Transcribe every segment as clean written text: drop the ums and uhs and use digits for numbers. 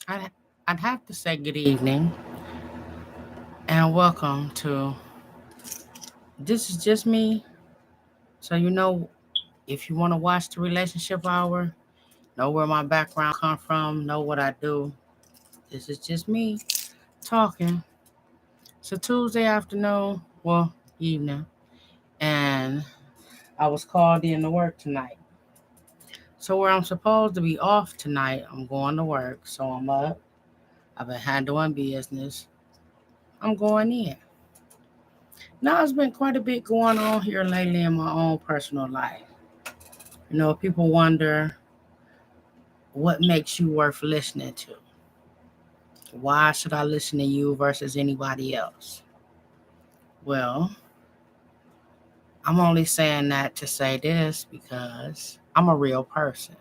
I'd, I'd have to say good evening and welcome to This Is Just Me. So, if you want to watch the relationship hour, know where my background come from, know what I do. This is just me talking. It's a Tuesday afternoon, well, evening, and I was called in to work tonight. So, where I'm supposed to be off tonight, I'm going to work. So, I'm up. I've been handling business. I'm going in. Now, there's been quite a bit going on here lately in my own personal life. People wonder what makes you worth listening to. Why should I listen to you versus anybody else? Well, I'm only saying that to say this because I'm a real person.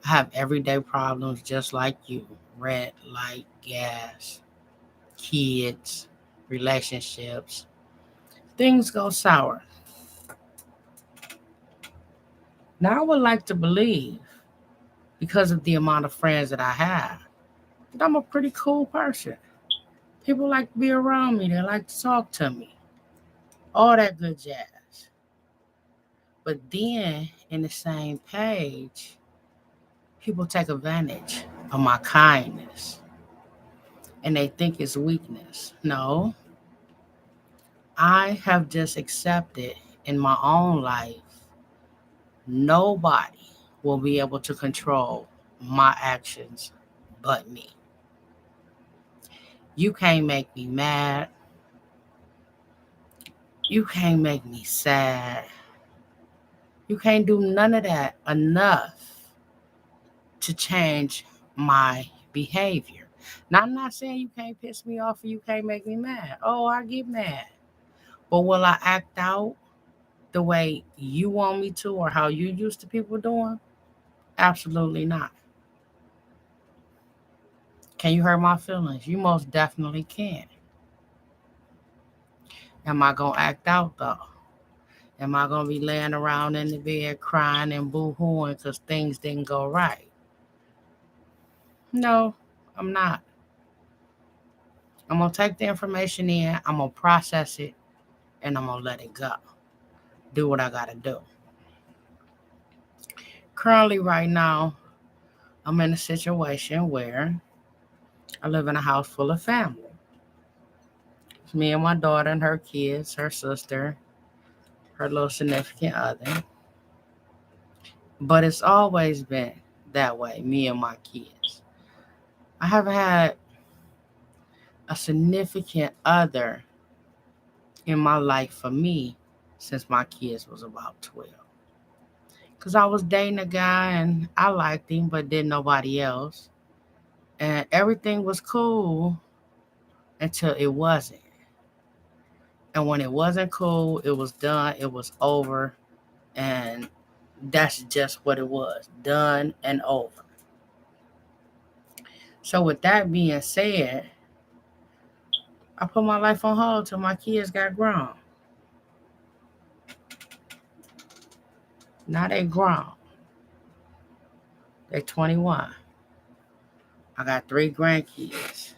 I have everyday problems just like you: rent, light, gas, kids, relationships. Things go sour. Now, I would like to believe, because of the amount of friends that I have, that I'm a pretty cool person. People like to be around me, they like to talk to me, all that good jazz. But then, in the same page, people take advantage of my kindness and they think it's weakness. No, I have just accepted in my own life, nobody will be able to control my actions but me. You can't make me mad. You can't make me sad. You can't do none of that enough to change my behavior. Now, I'm not saying you can't piss me off or you can't make me mad. Oh, I get mad. But will I act out the way you want me to or how you used to people doing? Absolutely not. Can you hurt my feelings? You most definitely can. Am I going to act out though? Am I going to be laying around in the bed crying and boo hooing because things didn't go right? No, I'm not. I'm going to take the information in, I'm going to process it, and I'm going to let it go. Do what I got to do. Currently, right now, I'm in a situation where I live in a house full of family. It's me and my daughter and her kids, her sister, her little significant other. But it's always been that way, me and my kids. I haven't had a significant other in my life for me since my kids was about 12. Because I was dating a guy and I liked him, but didn't nobody else. And everything was cool until it wasn't. And when it wasn't cool, it was done, it was over, and that's just what it was, done and over. So, with that being said, I put my life on hold till my kids got grown. Now they grown, they're 21. I got three grandkids.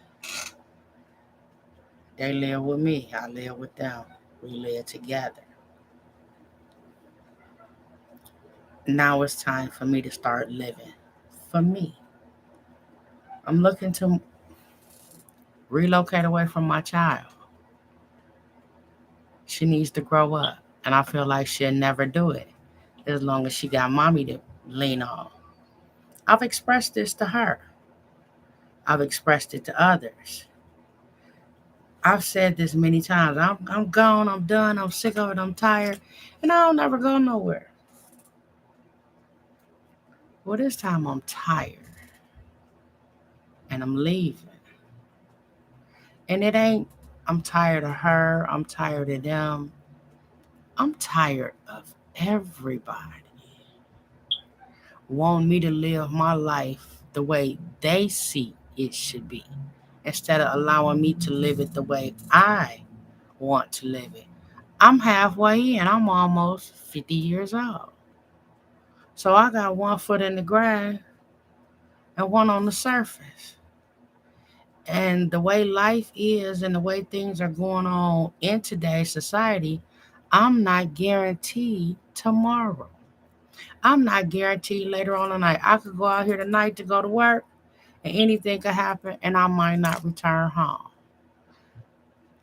They live with me, I live with them, we live together. Now it's time for me to start living for me. I'm looking to relocate away from my child. She needs to grow up, and I feel like she'll never do it as long as she got mommy to lean on. I've expressed this to her, I've expressed it to others. I've said this many times. I'm gone, I'm done, I'm sick of it, I'm tired, and I don't ever go nowhere. Well, this time I'm tired and I'm leaving. And it ain't, I'm tired of her, I'm tired of them, I'm tired of everybody want me to live my life the way they see it should be instead of allowing me to live it the way I want to live it. I'm halfway in, I'm almost 50 years old. So I got one foot in the ground and one on the surface. And the way life is and the way things are going on in today's society, I'm not guaranteed tomorrow. I'm not guaranteed later on tonight. I could go out here tonight to go to work and anything could happen and I might not return home.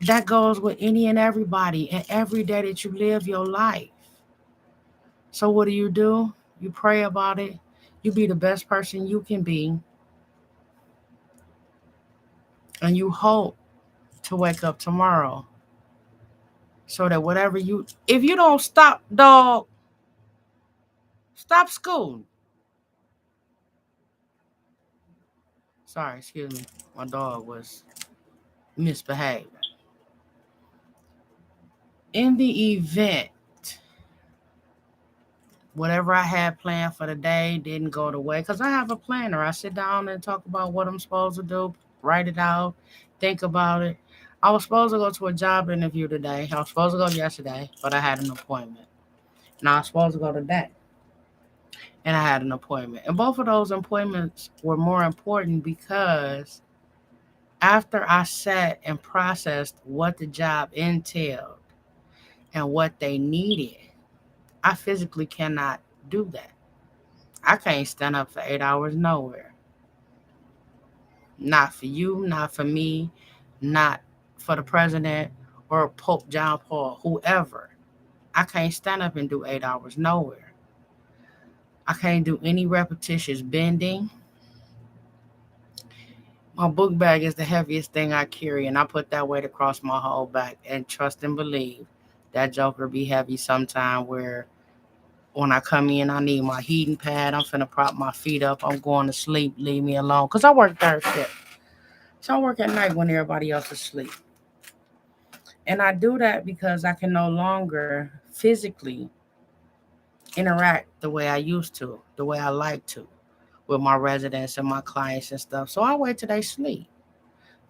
That goes with any and everybody and every day that you live your life. So what do? You pray about it. You be the best person you can be. And you hope to wake up tomorrow so that whatever if you don't stop, dog, stop school. Sorry, excuse me. My dog was misbehaving. In the event whatever I had planned for the day didn't go the way, because I have a planner. I sit down and talk about what I'm supposed to do, write it out, think about it. I was supposed to go to a job interview today. I was supposed to go yesterday, but I had an appointment. And I was supposed to go today, and I had an appointment. And both of those appointments were more important because after I sat and processed what the job entailed and what they needed, I physically cannot do that. I can't stand up for 8 hours nowhere. Not for you, not for me, not for the president or Pope John Paul, whoever. I can't stand up and do 8 hours nowhere. I can't do any repetitious bending. My book bag is the heaviest thing I carry, and I put that weight across my whole back. And trust and believe that joker be heavy sometime where when I come in, I need my heating pad. I'm finna prop my feet up. I'm going to sleep. Leave me alone. Because I work third shift. So I work at night when everybody else is asleep. And I do that because I can no longer physically interact the way I used to, the way I like to, with my residents and my clients and stuff. So I wait till they sleep.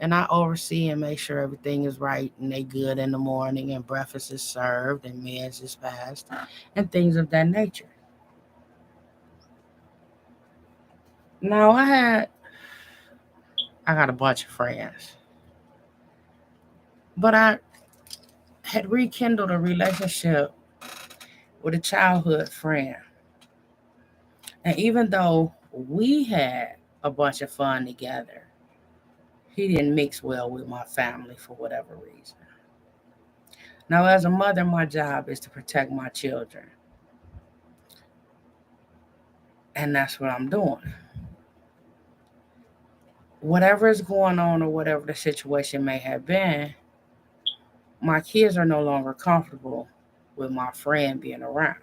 And I oversee and make sure everything is right and they good in the morning and breakfast is served and meals is passed and things of that nature. Now I got a bunch of friends, but I had rekindled a relationship with a childhood friend. And even though we had a bunch of fun together, he didn't mix well with my family for whatever reason. Now, as a mother, my job is to protect my children. And that's what I'm doing. Whatever is going on or whatever the situation may have been, my kids are no longer comfortable with my friend being around.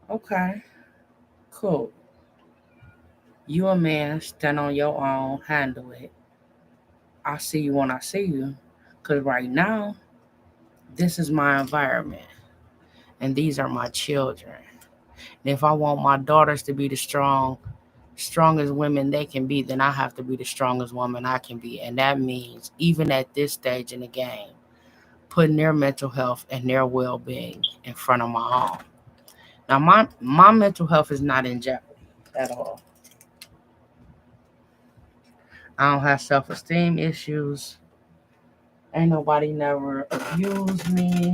Okay, cool. You a man, stand on your own, handle it. I'll see you when I see you. Because right now, this is my environment and these are my children. And if I want my daughters to be the strongest women they can be, then I have to be the strongest woman I can be. And that means, even at this stage in the game, putting their mental health and their well being in front of my own. Now, my mental health is not in jeopardy at all. I don't have self esteem issues. Ain't nobody never abused me.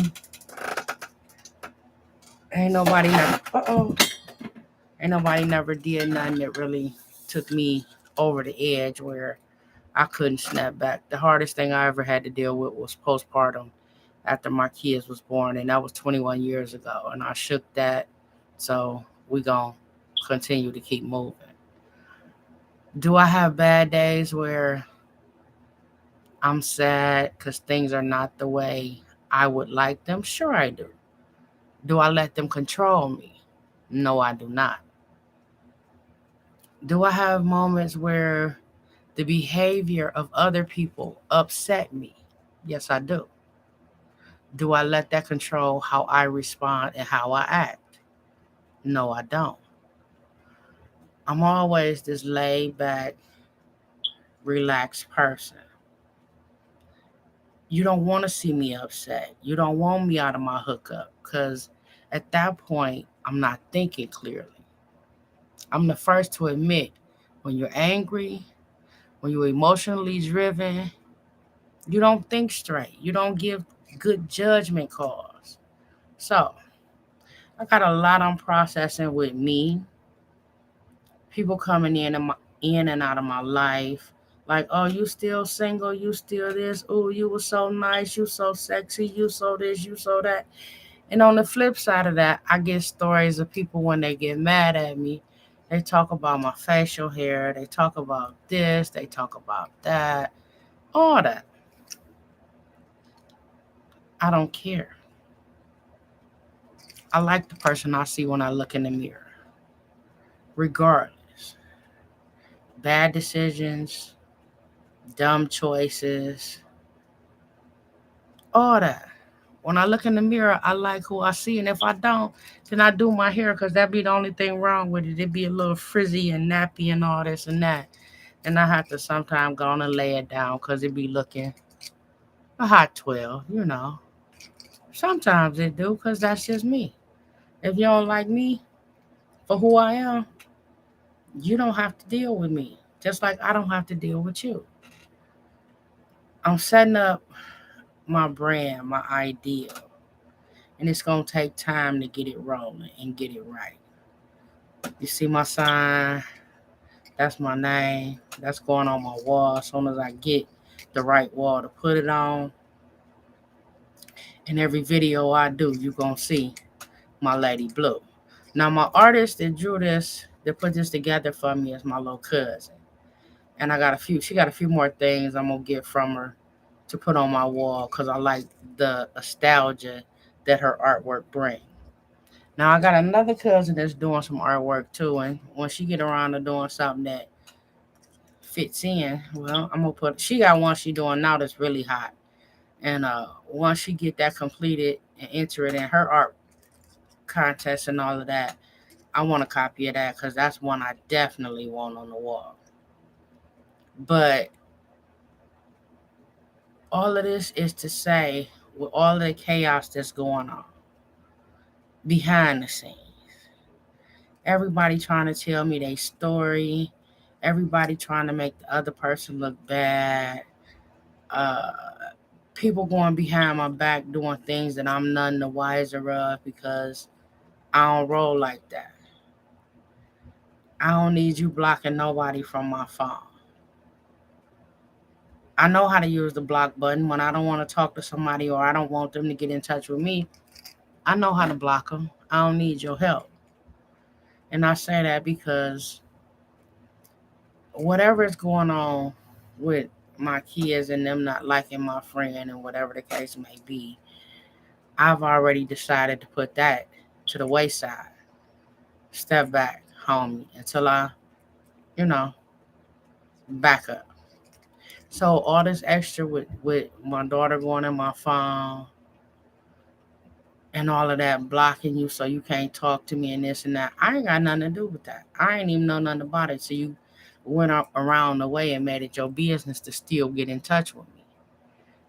Ain't nobody never, ain't nobody never did nothing that really took me over the edge where I couldn't snap back. The hardest thing I ever had to deal with was postpartum after my kids was born, and that was 21 years ago. And I shook that, so we gonna continue to keep moving. Do I have bad days where I'm sad because things are not the way I would like them? Sure, I do. Do I let them control me? No, I do not. Do I have moments where the behavior of other people upset me? Yes, I do. Do I let that control how I respond and how I act? No, I don't. I'm always this laid back, relaxed person. You don't want to see me upset. You don't want me out of my hookup because at that point, I'm not thinking clearly. I'm the first to admit when you're angry, When you're emotionally driven, you don't think straight. You don't give good judgment calls. So I got a lot on processing with me. People coming in and out of my life. Like, oh, you still single? You still this? Oh, you were so nice. You so sexy. You so this. You so that. And on the flip side of that, I get stories of people when they get mad at me. They talk about my facial hair. They talk about this. They talk about that. All that. I don't care. I like the person I see when I look in the mirror, regardless. Bad decisions, dumb choices, all that. When I look in the mirror, I like who I see. And if I don't, then I do my hair because that'd be the only thing wrong with it. It'd be a little frizzy and nappy and all this and that. And I have to sometimes go on and lay it down because it be looking a hot 12, you know. Sometimes it do because that's just me. If you don't like me for who I am, you don't have to deal with me. Just like I don't have to deal with you. I'm setting up my brand, my ideal. And it's going to take time to get it rolling and get it right. You see my sign? That's my name. That's going on my wall. As soon as I get the right wall to put it on, in every video I do, you're going to see my Lady Blue. Now, my artist that drew this, that put this together for me is my little cousin. And she got a few more things I'm going to get from her to put on my wall because I like the nostalgia that her artwork brings. Now, I got another cousin that's doing some artwork too. And when she get around to doing something that fits in, well, I'm going to she got one she doing now that's really hot. And once she get that completed and enter it in her art contest and all of that, I want a copy of that because that's one I definitely want on the wall. But all of this is to say, with all the chaos that's going on behind the scenes, everybody trying to tell me their story, everybody trying to make the other person look bad, uh, people going behind my back doing things that I'm none the wiser of because I don't roll like that. I don't need you blocking nobody from my phone. I know how to use the block button when I don't want to talk to somebody or I don't want them to get in touch with me. I know how to block them. I don't need your help. And I say that because whatever is going on with my kids and them not liking my friend and whatever the case may be, I've already decided to put that to the wayside. Step back, homie, until I, you know, back up. So all this extra with my daughter going in my phone and all of that blocking you so you can't talk to me and this and that, I ain't got nothing to do with that. I ain't even know nothing about it. So you went up around the way and made it your business to still get in touch with me.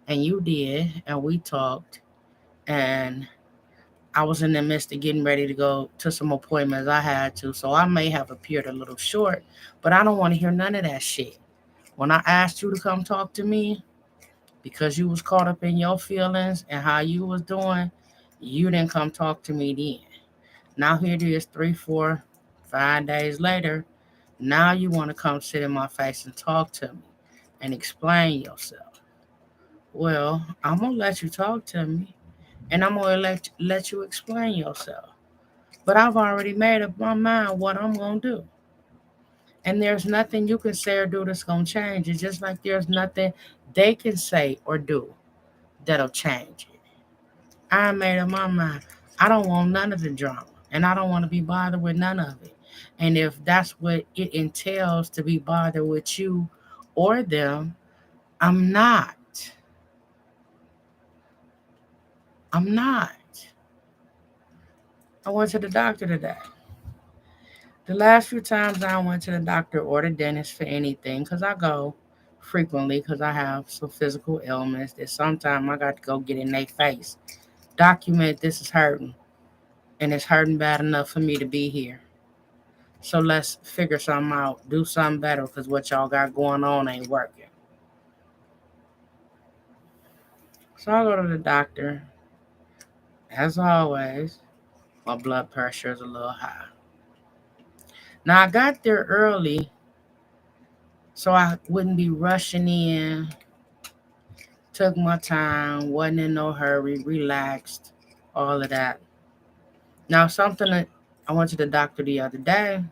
And you did, and we talked, and I was in the midst of getting ready to go to some appointments I had to, so I may have appeared a little short, but I don't want to hear none of that shit. When I asked you to come talk to me, because you was caught up in your feelings and how you was doing, you didn't come talk to me then. Now here it is 3, 4, 5 days later. Now you want to come sit in my face and talk to me and explain yourself. Well, I'm gonna let you talk to me and I'm gonna let you explain yourself. But I've already made up my mind what I'm gonna do. And there's nothing you can say or do that's gonna change it. Just like there's nothing they can say or do that'll change it. I made up my mind. I don't want none of the drama. And I don't want to be bothered with none of it. And if that's what it entails to be bothered with you or them, I'm not. I'm not. I went to the doctor today. The last few times I went to the doctor or the dentist for anything, because I go frequently because I have some physical ailments that sometimes I got to go get in their face. Document this is hurting, and it's hurting bad enough for me to be here. So let's figure something out, do something better, because what y'all got going on ain't working. So I go to the doctor. As always, my blood pressure is a little high. Now I got there early so I wouldn't be rushing in. Took my time, wasn't in no hurry, relaxed, all of that. Now something that I went to the doctor the other day,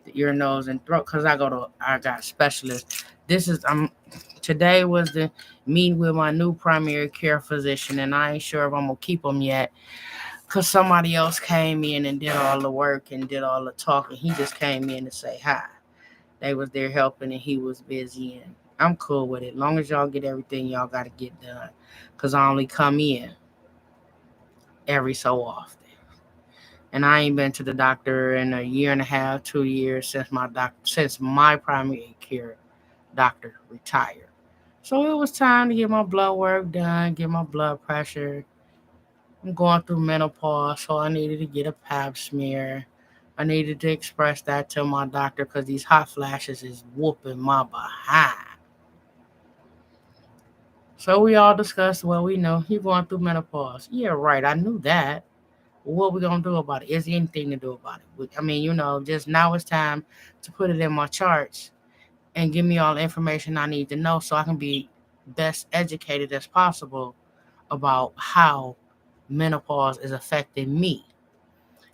the ear, nose, and throat, because I got specialists. This is today was the meeting with my new primary care physician, and I ain't sure if I'm gonna keep him yet, because somebody else came in and did all the work and did all the talking. He just came in to say hi. They was there helping, and he was busy, and I'm cool with it. Long as y'all get everything y'all got to get done, because I only come in every so often. And I ain't been to the doctor in a year and a half, 2 years since my primary care doctor retired. So it was time to get my blood work done, get my blood pressure. I'm going through menopause, so I needed to get a pap smear. I needed to express that to my doctor because these hot flashes is whooping my behind. So we all discussed what we know. You going through menopause. Yeah, right. I knew that. What we gonna do about it? Is there anything to do about it? I mean, just now it's time to put it in my charts and give me all the information I need to know so I can be best educated as possible about how menopause is affecting me.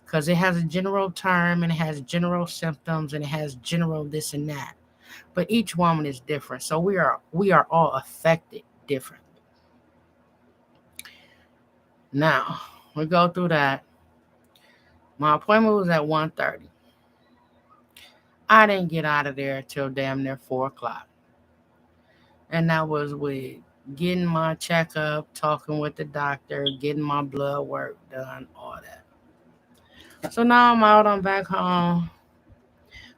Because it has a general term and it has general symptoms and it has general this and that. But each woman is different. So we are all affected differently. Now, we go through that. My appointment was at 1:30. I didn't get out of there till damn near 4 o'clock. And that was with getting my checkup, talking with the doctor, getting my blood work done, all that. So now I'm back home.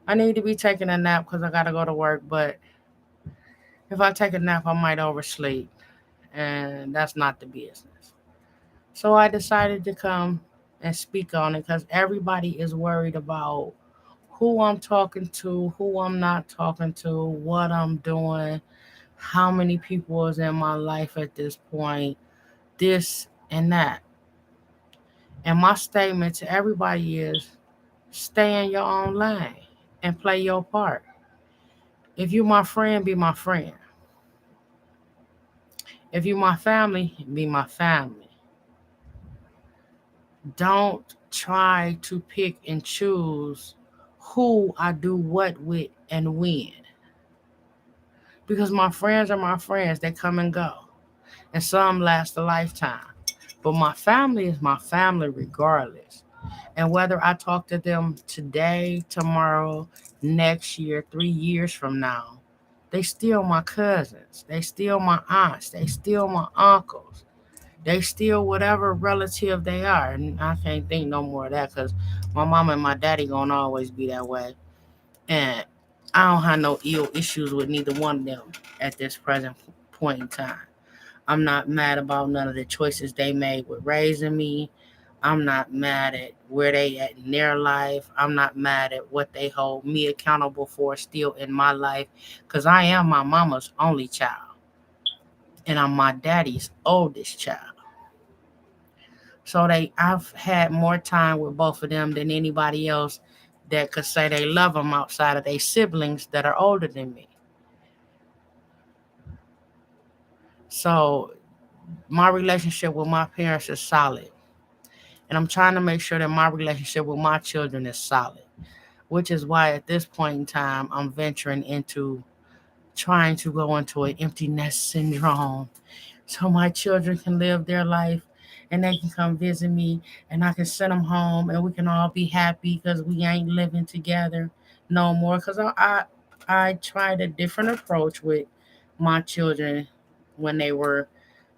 I need to be taking a nap because I got to go to work. But if I take a nap, I might oversleep. And that's not the business. So I decided to come and speak on it because everybody is worried about who I'm talking to, who I'm not talking to, what I'm doing, how many people is in my life at this point, this and that. And my statement to everybody is stay in your own lane and play your part. If you my friend, be my friend. If you my family, be my family. Don't try to pick and choose who I do what with and when. Because my friends are my friends, they come and go. And some last a lifetime. But my family is my family regardless. And whether I talk to them today, tomorrow, next year, 3 years from now, they still my cousins. They still my aunts. They still my uncles. They still whatever relative they are. And I can't think no more of that because my mom and my daddy gonna always be that way. And I don't have no ill issues with neither one of them at this present point in time. I'm not mad about none of the choices they made with raising me. I'm not mad at where they at in their life. I'm not mad at what they hold me accountable for still in my life. Because I am my mama's only child. And I'm my daddy's oldest child. So I've had more time with both of them than anybody else that could say they love them outside of their siblings that are older than me. So my relationship with my parents is solid. And I'm trying to make sure that my relationship with my children is solid, which is why at this point in time, I'm venturing into trying to go into an empty nest syndrome so my children can live their life and they can come visit me and I can send them home and we can all be happy because we ain't living together no more. Because I tried a different approach with my children when they were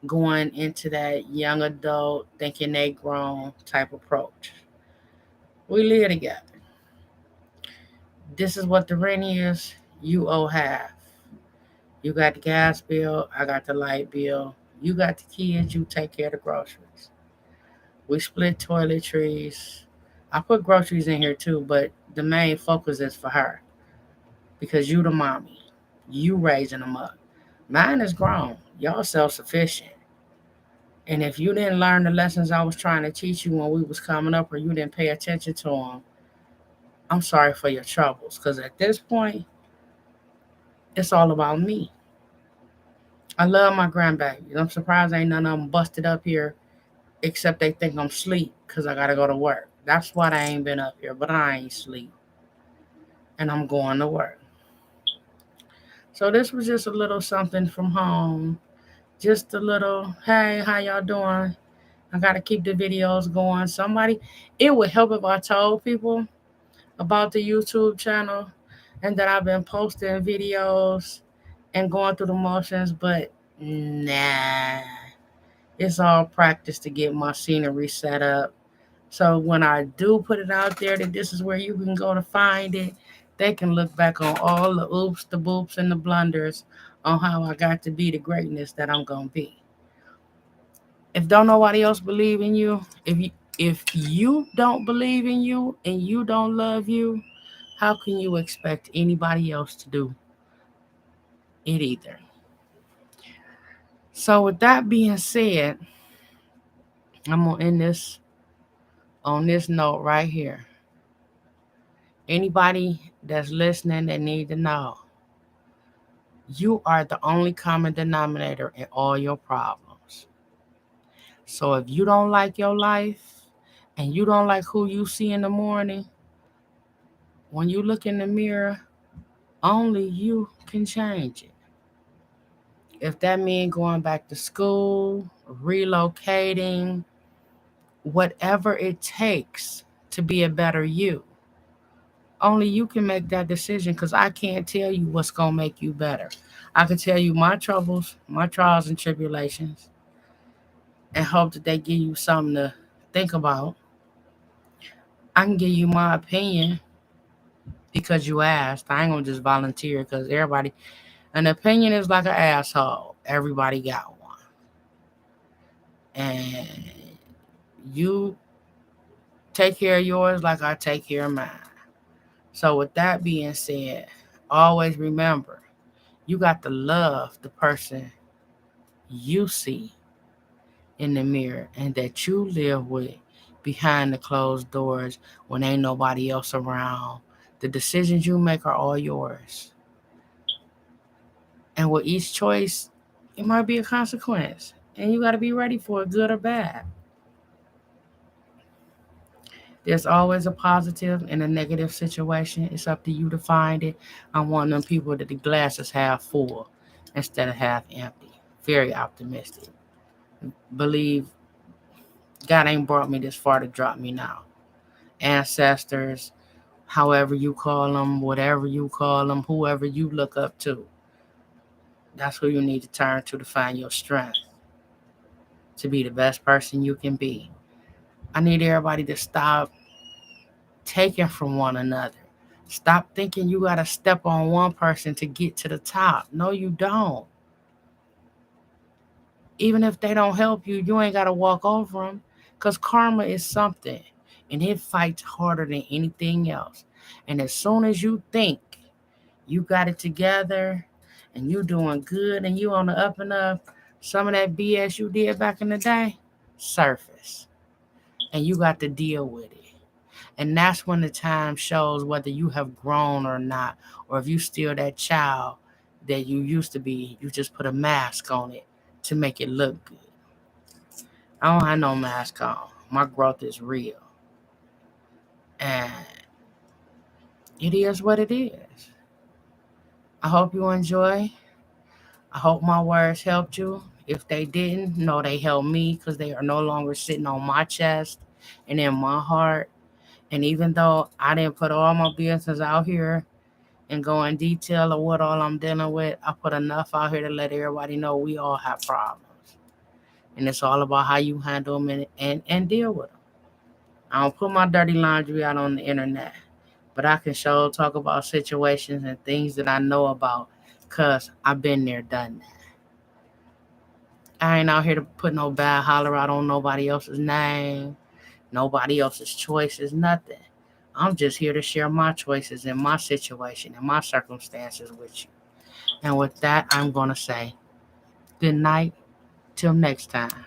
going into that young adult, thinking they grown type approach. We live together. This is what the rent is. You owe half. You got the gas bill. I got the light bill. You got the kids. You take care of the groceries. We split toiletries. I put groceries in here too, but the main focus is for her because you the mommy. You raising them up. Mine is grown. Y'all self-sufficient. And if you didn't learn the lessons I was trying to teach you when we was coming up or you didn't pay attention to them, I'm sorry for your troubles. Because at this point, it's all about me. I love my grandbabies. I'm surprised ain't none of them busted up here except they think I'm asleep because I got to go to work. That's why I ain't been up here, but I ain't sleep. And I'm going to work. So this was just a little something from home. Just a little, hey, how y'all doing? I gotta keep the videos going. It would help if I told people about the YouTube channel and that I've been posting videos and going through the motions, but nah, it's all practice to get my scenery set up. So when I do put it out there that this is where you can go to find it, they can look back on all the oops, the boops, and the blunders on how I got to be the greatness that I'm gonna be. If don't nobody else believe in you, if you don't believe in you and you don't love you, how can you expect anybody else to do it either? So with that being said, I'm gonna end this on this note right here. Anybody that's listening that need to know, you are the only common denominator in all your problems. So if you don't like your life and you don't like who you see in the morning, when you look in the mirror, only you can change it. If that means going back to school, relocating, whatever it takes to be a better you, only you can make that decision because I can't tell you what's going to make you better. I can tell you my troubles, my trials and tribulations, and hope that they give you something to think about. I can give you my opinion because you asked. I ain't going to just volunteer because an opinion is like an asshole. Everybody got one. And you take care of yours like I take care of mine. So, with that being said, always remember you got to love the person you see in the mirror and that you live with behind the closed doors when ain't nobody else around. The decisions you make are all yours. And with each choice, it might be a consequence. And you got to be ready for it, good or bad. There's always a positive in a negative situation. It's up to you to find it. I'm one of them people that the glass is half full instead of half empty. Very optimistic. Believe God ain't brought me this far to drop me now. Ancestors, however you call them, whatever you call them, whoever you look up to, that's who you need to turn to find your strength, to be the best person you can be. I need everybody to stop taking from one another. Stop thinking you got to step on one person to get to the top. No, you don't. Even if they don't help you, you ain't got to walk over them because karma is something and it fights harder than anything else. And as soon as you think you got it together and you doing good and you on the up and up, some of that BS you did back in the day surface and you got to deal with it. And that's when the time shows whether you have grown or not, or if you still that child that you used to be. You just put a mask on it to make it look good. I don't have no mask on. My growth is real. And it is what it is. I hope you enjoy. I hope my words helped you. If they didn't, no, they helped me because they are no longer sitting on my chest and in my heart. And even though I didn't put all my business out here and go in detail of what all I'm dealing with, I put enough out here to let everybody know we all have problems. And it's all about how you handle them and deal with them. I don't put my dirty laundry out on the internet, but I can show talk about situations and things that I know about because I've been there, done that. I ain't out here to put no bad holler out on nobody else's name, nobody else's choices, nothing. I'm just here to share my choices and my situation and my circumstances with you. And with that, I'm going to say good night till next time.